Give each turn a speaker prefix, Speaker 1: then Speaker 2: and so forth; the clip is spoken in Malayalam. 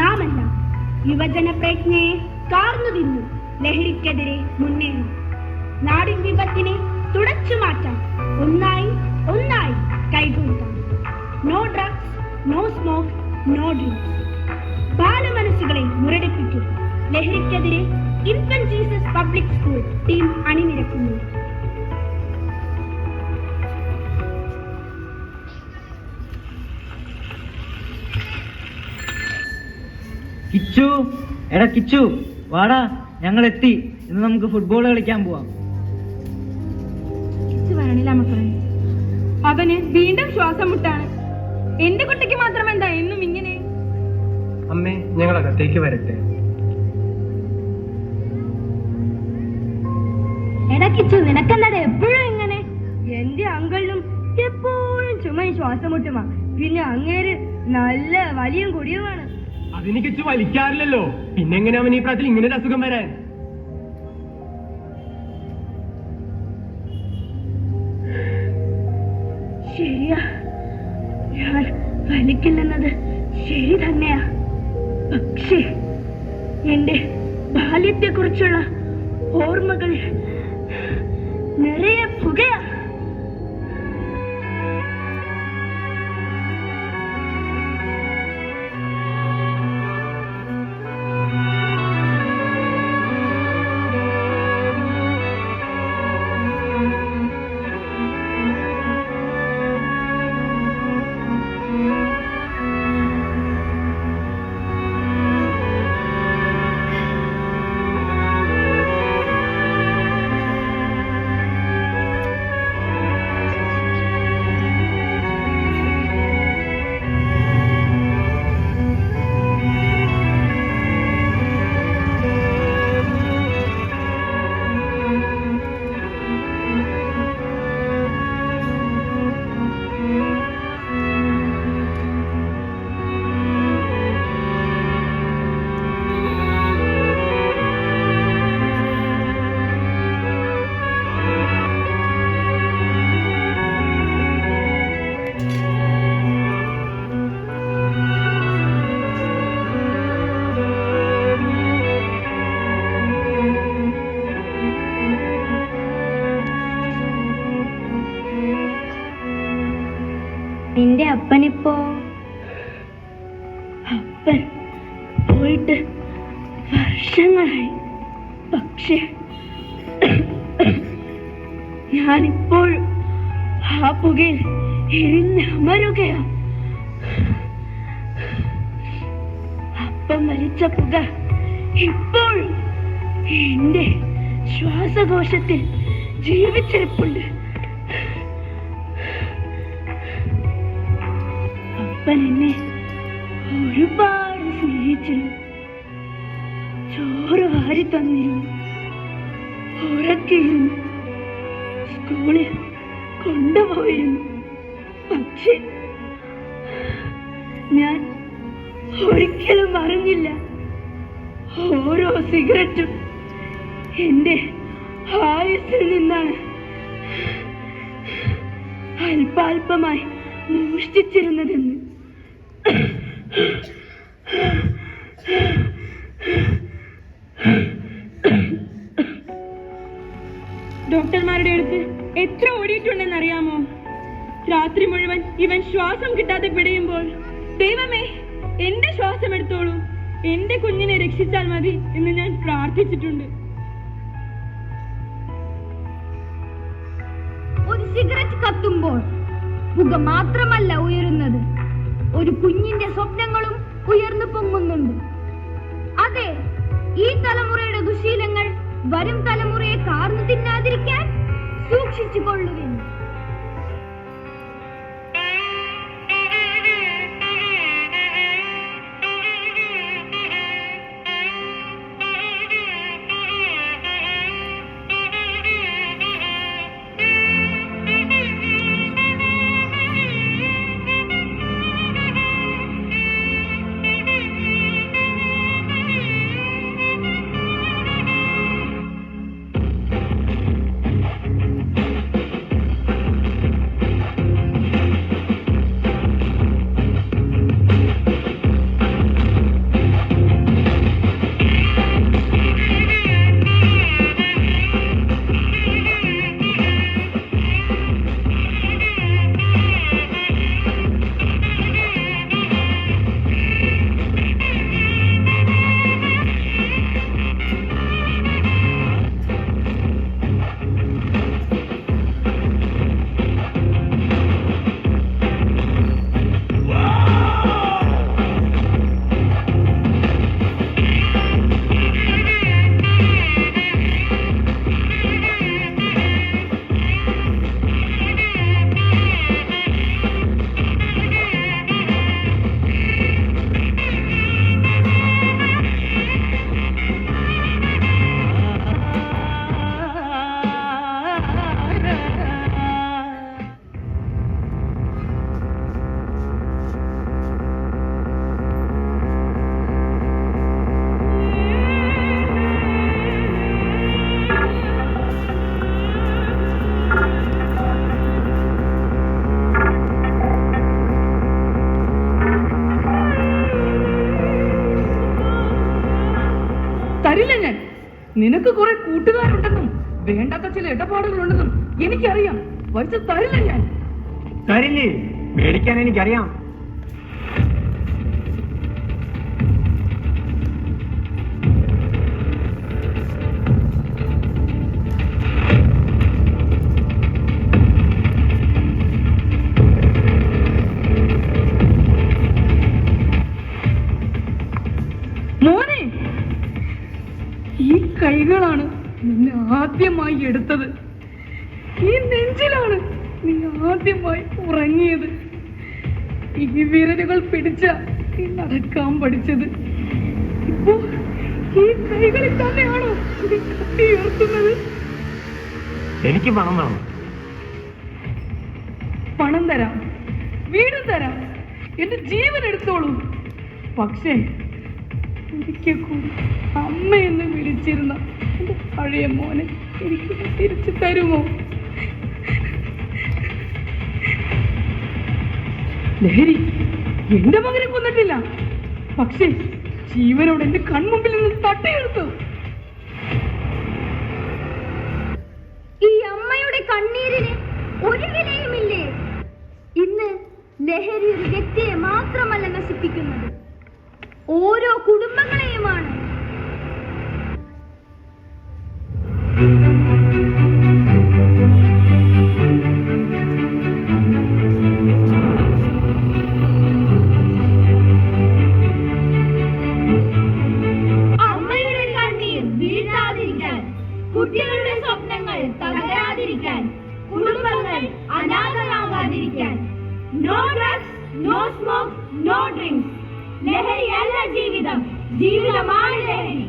Speaker 1: നാമെല്ലാം യുവജന പ്രജ്ഞയെ കാർന്നു തിന്നു ലഹരിക്കെതിരെ മുന്നേറും. നാടിൻ വിപത്തിനെ തുടച്ചു മാറ്റാൻ ഒന്നായി കൈകോർക്കാം. No drugs, no smoke, no drinks. ബാലമനസ്സുകളെ മുരടിപ്പിക്കും. ലഹരിക്കെതിരെ Infant Jesus public school team അണിനിരക്കുന്നു.
Speaker 2: കിച്ചു, എടാ കിച്ചു, വാടാ, ഞങ്ങൾ എത്തി. ഇന്ന് നമുക്ക് ഫുട്ബോൾ കളിക്കാൻ പോവാം.
Speaker 3: കിച്ചു വരണില്ല മക്കളെ, അവന് വീണ്ടും ശ്വാസം മുട്ടാണ്. എന്റെ കുട്ടിക്ക് മാത്രം എന്താ എന്നും ഇങ്ങനെ?
Speaker 4: അമ്മേ, ഞങ്ങൾ അകത്തേക്ക് വരട്ടെ.
Speaker 1: എടാ കിച്ചു, നിനക്കെന്താ എപ്പോഴും ഇങ്ങനെ?
Speaker 3: എന്റെ അങ്കിളിനും എപ്പോഴും ചുമ ശ്വാസം മുട്ടുമാ. പിന്നെ അങ്ങേര് നല്ല വലിയ കുടിയുമാണ്.
Speaker 4: അതിന് കിച്ചു വലിക്കാറില്ലല്ലോ, പിന്നെ എങ്ങനെ അവൻ ഈ പ്രായത്തിൽ ഇങ്ങനെ ഒരു അസുഖം വരാൻ?
Speaker 1: ശരിയാ, ഞാൻ വലിക്കില്ലെന്നത് ശരി തന്നെയാ. പക്ഷേ എന്റെ ബാല്യത്തെ കുറിച്ചുള്ള ഓർമ്മകൾ നിറയെ പുകയാ.
Speaker 3: നിന്റെ അപ്പനിപ്പോ?
Speaker 1: അപ്പൻ പോയിട്ട് വർഷങ്ങളായി. പക്ഷേ ഞാനിപ്പോഴും ആ പുകയിൽ എരിഞ്ഞമരുകയാ. അപ്പം വലിച്ച പുക ഇപ്പോഴും എന്റെ ശ്വാസകോശത്തിൽ ജീവിച്ചിരിപ്പുണ്ട്. അപ്പൻ എന്നെ ഒരുപാട് സ്നേഹിച്ചിരുന്നു. ചോറ് വാരി തന്നിരുന്നു, ഉറക്കിയിരുന്നു, സ്കൂളിൽ കൊണ്ടുപോയിരുന്നു. പക്ഷേ ഞാൻ ഒരിക്കലും അറിഞ്ഞില്ല, ഓരോ സിഗരറ്റും എന്റെ ആയുസ്സിൽ നിന്നാണ് അല്പാൽപമായി മോഷ്ടിച്ചിരുന്നതെന്ന്.
Speaker 3: ഡോക്ടർമാരുടെ അടുത്ത് എത്ര ഓടിയിട്ടുണ്ടെന്ന് അറിയാമോ? രാത്രി മുഴുവൻ ഇവൻ ശ്വാസം കിട്ടാതെ പിടയുമ്പോൾ, ദൈവമേ എന്റെ ശ്വാസം എടുത്തോളൂ, എന്റെ കുഞ്ഞിനെ രക്ഷിച്ചാൽ മതി എന്ന് ഞാൻ പ്രാർത്ഥിച്ചിട്ടുണ്ട്.
Speaker 1: ഒരു സിഗരറ്റ് കത്തുമ്പോൾ പുക മാത്രമല്ല ഉയരുന്നത്, ഒരു കുഞ്ഞിന്റെ സ്വപ്നങ്ങളും ഉയർന്നു പൊങ്ങുന്നുണ്ട്. അതെ, ഈ തലമുറയുടെ ദുശീലങ്ങൾ വരും തലമുറയെ കാർന്നു തിന്നാതിരിക്കാൻ സൂക്ഷിച്ചു കൊള്ളുകയും.
Speaker 5: നിനക്ക് കുറെ കൂട്ടുകാരുണ്ടെന്നും വേണ്ടാത്ത ചില ഇടപാടുകളുണ്ടെന്നും എനിക്കറിയാം. പൈസ തരില്ല ഞാൻ.
Speaker 4: തരില്ലേ? മേടിക്കാൻ എനിക്കറിയാം.
Speaker 5: മോനെ, ഈ കൈകളാണ് നിന്നെ ആദ്യമായി എടുത്തത്. ഈ നെഞ്ചിലാണ് നീ ആദ്യമായി ഉറങ്ങിയത്. ഈ വിരലുകൾ പിടിച്ച നീ നടക്കാൻ പഠിച്ചത്. ഇപ്പോ ഈ കൈകളിൽ തന്നെയാണോ നീ കത്തി ഉയർത്തുന്നത്?
Speaker 4: എനിക്ക് പണം വേണം.
Speaker 5: പണം തരാം, വീടും തരാം, എന്റെ ജീവൻ എടുത്തോളൂ. പക്ഷേ ഒരിക്കൽ കൂടി അമ്മയെന്ന് വിളിച്ചിരുന്ന എന്റെ പഴയ മോനെ എനിക്ക് തിരിച്ചു തരുമോ? ലഹരി എന്റെ മകനെ കൊന്നിട്ടില്ല, പക്ഷേ ജീവനോട് എന്റെ കൺമുമ്പിൽ നിന്ന് തട്ടിയെടുത്തു.
Speaker 1: ഈ അമ്മയുടെ കണ്ണീരിന് ഒരു വിലയുമില്ലേ? ഇന്ന് ലഹരി ഒരു വ്യക്തിയെ മാത്രമല്ല നശിപ്പിക്കുന്നത്, ഓരോ കുടുംബങ്ങളെയുമാണ്. അമ്മയുടെ കണ്ണീർ വീഴാതിരിക്കാൻ, കുട്ടികളുടെ സ്വപ്നങ്ങൾ തകരാതിരിക്കാൻ, കുടുംബങ്ങൾ അനാഥരാകാതിരിക്കാൻ. No drugs, no smoke, no drinks. ലഹരിയല്ല ജീവിതം, ജീവിതമാണ് ലഹരി.